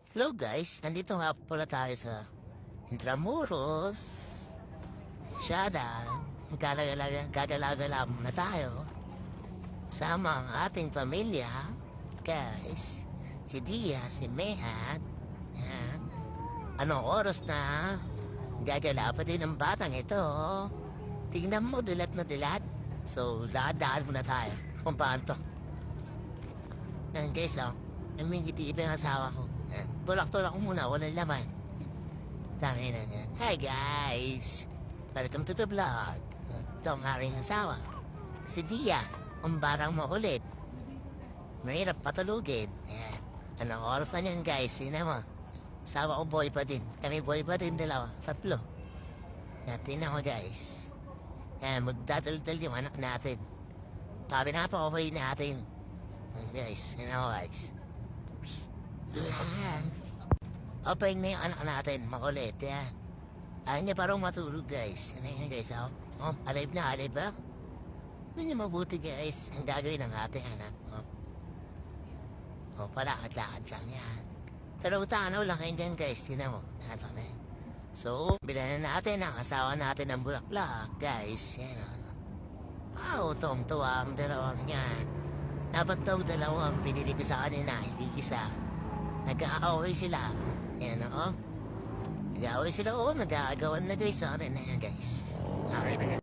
Hello guys, nandito nga pala tayo sa Intramuros. Shada, gagalaga na tayo. Sama ang ating pamilya. Guys, si Dia, si Mehat. Yan. Anong oras na? Gagala pa din ang batang ito. Tingnan mo, dilat na dilat. So, daan muna tayo. Kung paano to. Yan guys, namingiti pa yung asawa ko. Tulak-tulak ko muna, walang laman. Tangin na yan. Hi guys! Welcome to the vlog. Ito ang aking asawa. Si Dia, ang barang makulit. Mahirap patulugin. Yan. Anong oras na yan guys? Sino mo? Asawa ko boy pa din. Kami boy pa din dalawa. Tatlo. Tingnan mo guys. Yan, magdadaldal yung anak natin. Sabi na pa okay natin. Guys, you know guys. Open na yung anak natin, makulit, yan. Ayaw niya parang matulog, guys. Ano yun, guys, alive na, alive ba? Yun yung mabuti, guys. Ang gagawin ng ating anak, palakad-lakad lang yan. Pero tanaw lang kayo dyan, guys. Tinan mo, So, bilan na natin ang asawa natin ng bulaklak, guys. Yan, wow, tuwang-tuwa ang dalawang yan. Dapat daw dalawang pinili ko sa kanina, hindi isa. Nag-aaway sila. Yan o. Nag-aaway sila o. Nag-aagawan na guys. Sorry na yan guys. Okay na yan.